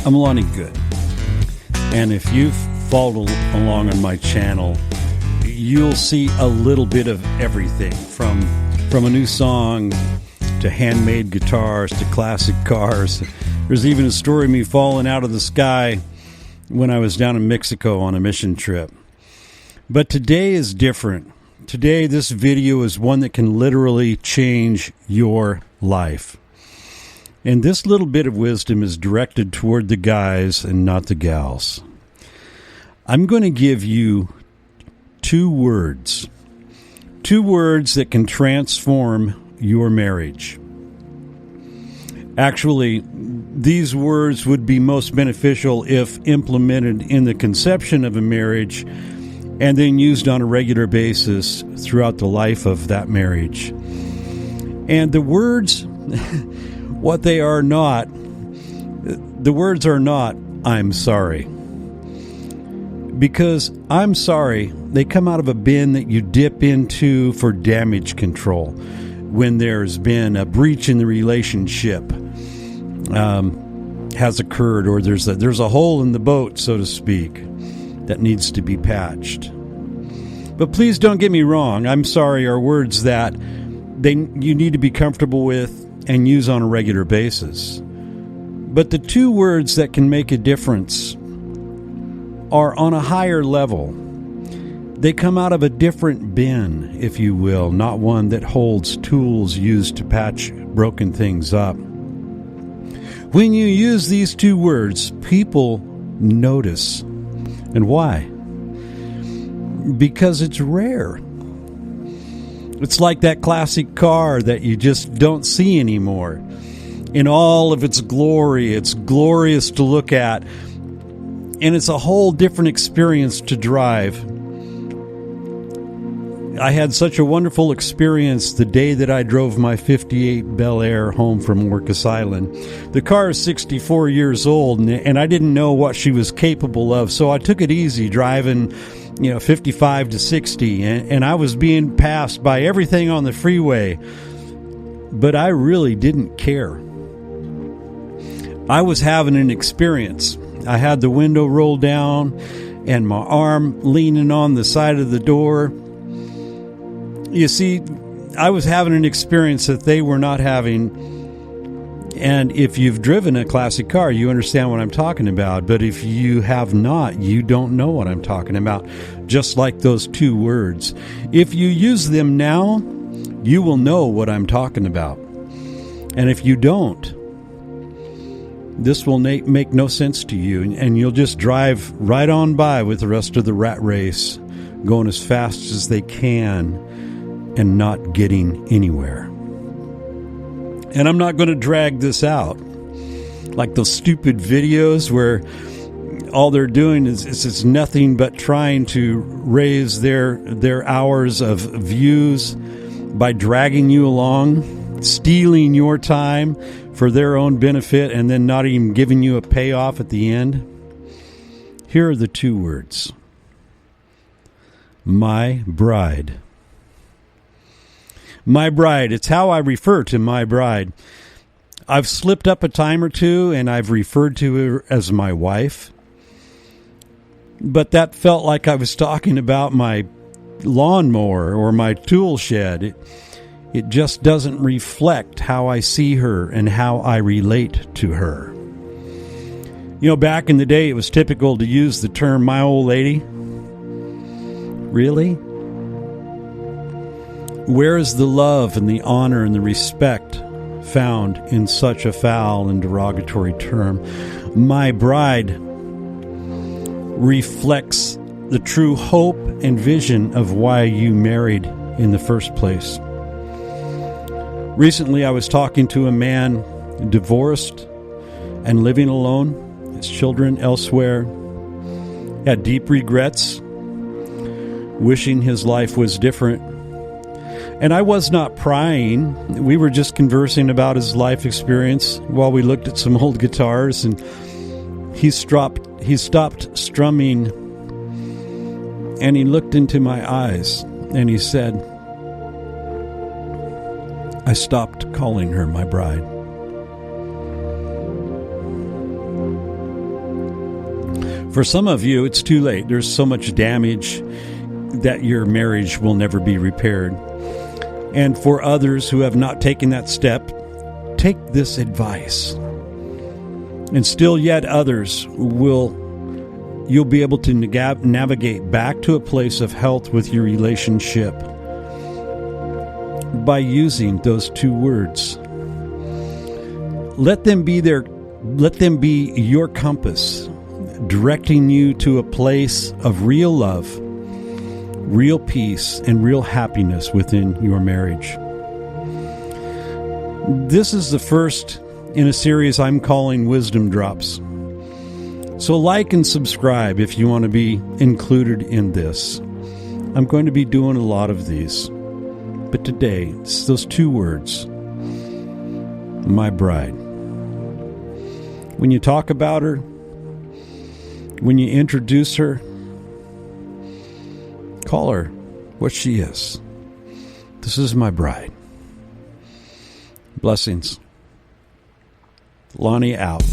I'm Lonnie Good, and if you've followed along on my channel, you'll see a little bit of everything from a new song to handmade guitars to classic cars. There's even a story of me falling out of the sky when I was down in Mexico on a mission trip. But today is different. Today, this video is one that can literally change your life. And this little bit of wisdom is directed toward the guys and not the gals. I'm going to give you two words that can transform your marriage. Actually, these words would be most beneficial if implemented in the conception of a marriage and then used on a regular basis throughout the life of that marriage. And the words, what they are not, the words are not, I'm sorry. Because I'm sorry, they come out of a bin that you dip into for damage control when there's been a breach in the relationship has occurred, or there's a hole in the boat, so to speak, that needs to be patched. But please don't get me wrong. I'm sorry are words that you need to be comfortable with and use on a regular basis. But the two words that can make a difference are on a higher level. They come out of a different bin, if you will, not one that holds tools used to patch broken things up. When you use these two words, people notice. And why? Because it's rare. It's like that classic car that you just don't see anymore. In all of its glory, it's glorious to look at, and it's a whole different experience to drive. I had such a wonderful experience the day that I drove my 58 Bel Air home from Orcas Island. The car is 64 years old, and I didn't know what she was capable of, so I took it easy driving 55 to 60, and I was being passed by everything on the freeway, but I really didn't care. I was having an experience. I had the window rolled down and my arm leaning on the side of the door. You see, I was having an experience that they were not having. And if you've driven a classic car, you understand what I'm talking about. But if you have not, you don't know what I'm talking about. Just like those two words. If you use them now, you will know what I'm talking about. And if you don't, this will make no sense to you, and you'll just drive right on by with the rest of the rat race, going as fast as they can and not getting anywhere. And I'm not going to drag this out like those stupid videos where all they're doing is nothing but trying to raise their hours of views by dragging you along, stealing your time for their own benefit, and then not even giving you a payoff at the end. Here are the two words. My bride. My bride. It's how I refer to my bride. I've slipped up a time or two, and I've referred to her as my wife. But that felt like I was talking about my lawnmower or my tool shed. It just doesn't reflect how I see her and how I relate to her. Back in the day, it was typical to use the term my old lady. Really? Where is the love and the honor and the respect found in such a foul and derogatory term? My bride reflects the true hope and vision of why you married in the first place. Recently, I was talking to a man divorced and living alone, his children elsewhere, had deep regrets, wishing his life was different. And I was not prying. We were just conversing about his life experience while we looked at some old guitars, and he stopped strumming, and he looked into my eyes, and he said, I stopped calling her my bride. For some of you, it's too late. There's so much damage that your marriage will never be repaired. And for others who have not taken that step, take this advice. And still yet others you'll be able to navigate back to a place of health with your relationship by using those two words. Let them be your compass, directing you to a place of real love, real peace, and real happiness within your marriage. This is the first in a series I'm calling Wisdom Drops. So like and subscribe if you want to be included in this. I'm going to be doing a lot of these. But today, it's those two words, my bride. When you talk about her, when you introduce her, call her what she is. This is my bride. Blessings. Lonnie out.